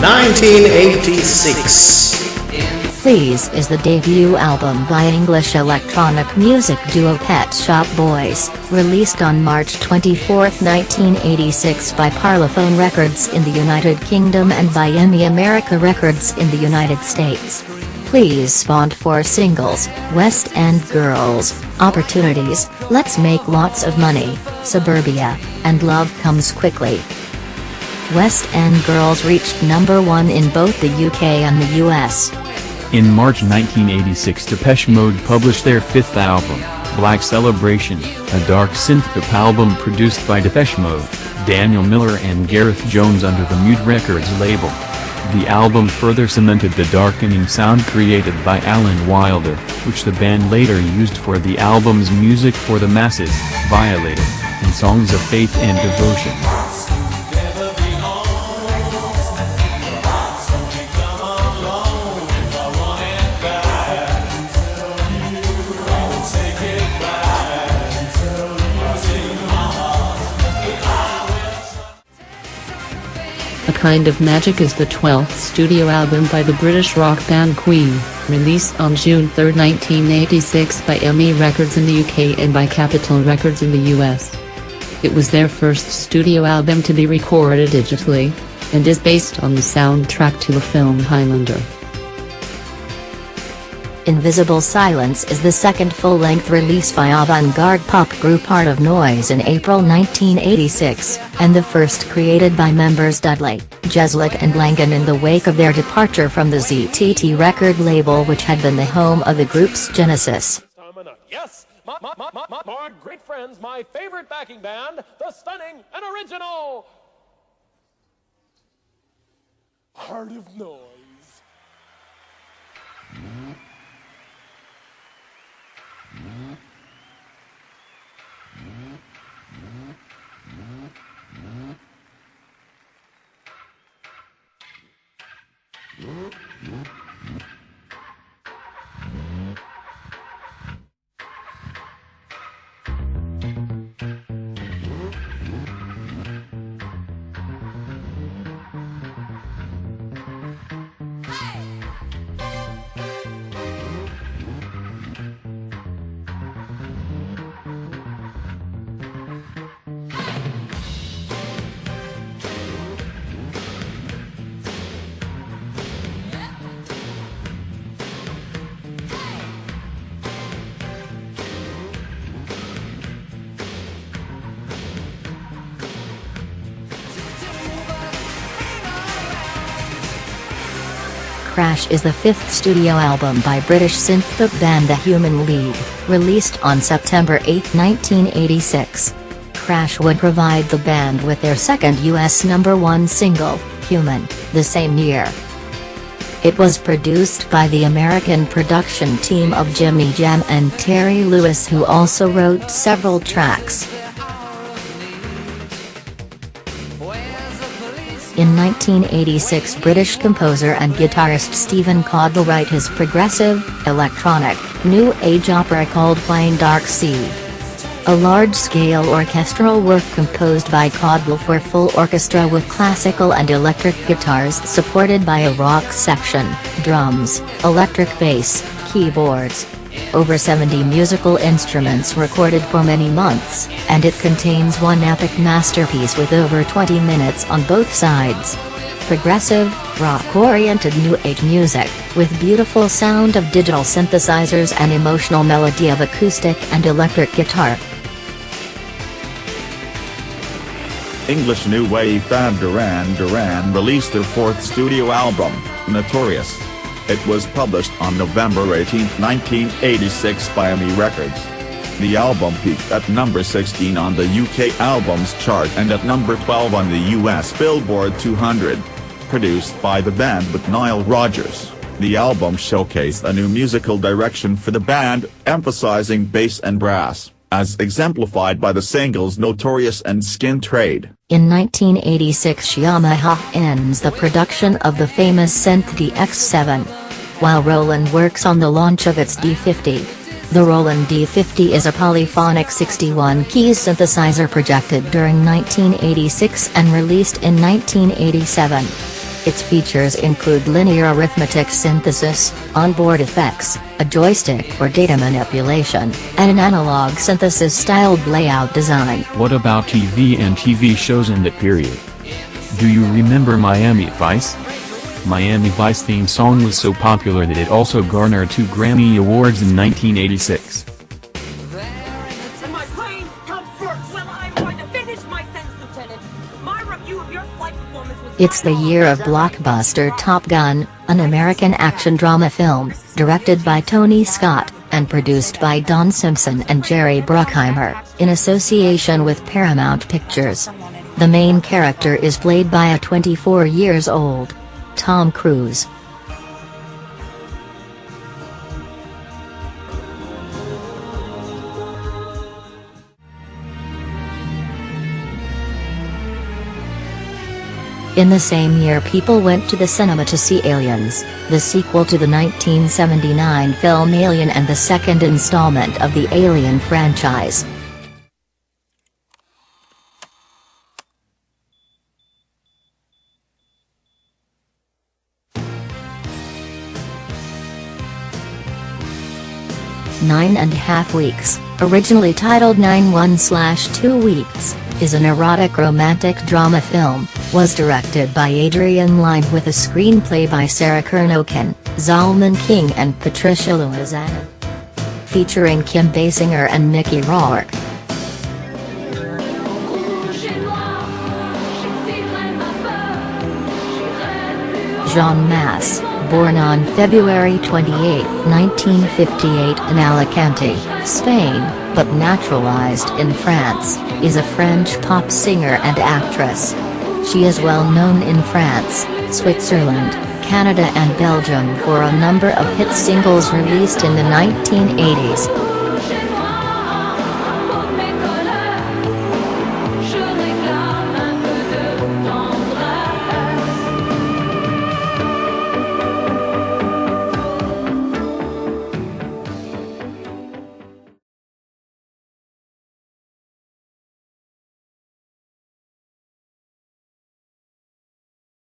1986. Please is the debut album by English electronic music duo Pet Shop Boys, released on March 24, 1986 by Parlophone Records in the United Kingdom and by EMI America Records in the United States. Please spawned 4 singles: West End Girls, Opportunities, Let's Make Lots of Money, Suburbia, and Love Comes Quickly. West End Girls reached number 1 in both the UK and the US. In March 1986, Depeche Mode published their 5th album, Black Celebration, a dark synth-pop album produced by Depeche Mode, Daniel Miller and Gareth Jones under the Mute Records label. The album further cemented the darkening sound created by Alan Wilder, which the band later used for the album's Music for the Masses, Violated, and Songs of Faith and Devotion. A Kind of Magic is the 12th studio album by the British rock band Queen, released on June 3, 1986 by EMI Records in the UK and by Capitol Records in the US. It was their first studio album to be recorded digitally, and is based on the soundtrack to the film Highlander. Invisible Silence is the second full-length release by avant-garde pop group Art of Noise in April 1986, and the first created by members Dudley, Jeslick and Langan in the wake of their departure from the ZTT record label, which had been the home of the group's genesis. Yes, my great friends, my favorite backing band, the stunning and original Art of Noise. Crash is the 5th studio album by British synth-pop band The Human League, released on September 8, 1986. Crash would provide the band with their second US number 1 single, Human, the same year. It was produced by the American production team of Jimmy Jam and Terry Lewis, who also wrote several tracks. In 1986, British composer and guitarist Stephen Caudle wrote his progressive, electronic, new age opera called Plain Dark Sea. A large-scale orchestral work composed by Caudle for full orchestra with classical and electric guitars supported by a rock section, drums, electric bass, keyboards. Over 70 musical instruments recorded for many months, and it contains one epic masterpiece with over 20 minutes on both sides. Progressive, rock-oriented new age music, with beautiful sound of digital synthesizers and emotional melody of acoustic and electric guitar. English new wave band Duran Duran released their 4th studio album, Notorious. It was published on November 18, 1986 by EMI Records. The album peaked at number 16 on the UK Albums Chart and at number 12 on the US Billboard 200. Produced by the band with Nile Rodgers, the album showcased a new musical direction for the band, emphasizing bass and brass, as exemplified by the singles Notorious and Skin Trade. In 1986, Yamaha ends the production of the famous synth DX7, while Roland works on the launch of its D50. The Roland D50 is a polyphonic 61-keys synthesizer projected during 1986 and released in 1987. Its features include linear arithmetic synthesis, onboard effects, a joystick for data manipulation, and an analog synthesis-styled layout design. What about TV and TV shows in that period? Do you remember Miami Vice? Miami Vice theme song was so popular that it also garnered 2 Grammy Awards in 1986. My plane come first. Well, I'm going to finish my sentence, Lieutenant. My review of your flight performance was... It's the year of blockbuster Top Gun, an American action drama film, directed by Tony Scott, and produced by Don Simpson and Jerry Bruckheimer, in association with Paramount Pictures. The main character is played by a 24-years-old Tom Cruise. In the same year people went to the cinema to see Aliens, the sequel to the 1979 film Alien and the second installment of the Alien franchise. Nine and a Half Weeks, originally titled 9-1/2 Weeks, is an erotic romantic drama film, was directed by Adrian Lyne with a screenplay by Sarah Kernochan, Zalman King and Patricia Louisanne. Featuring Kim Basinger and Mickey Rourke. Jean Masse, born on February 28, 1958 in Alicante, Spain, but naturalized in France, is a French pop singer and actress. She is well known in France, Switzerland, Canada and Belgium for a number of hit singles released in the 1980s.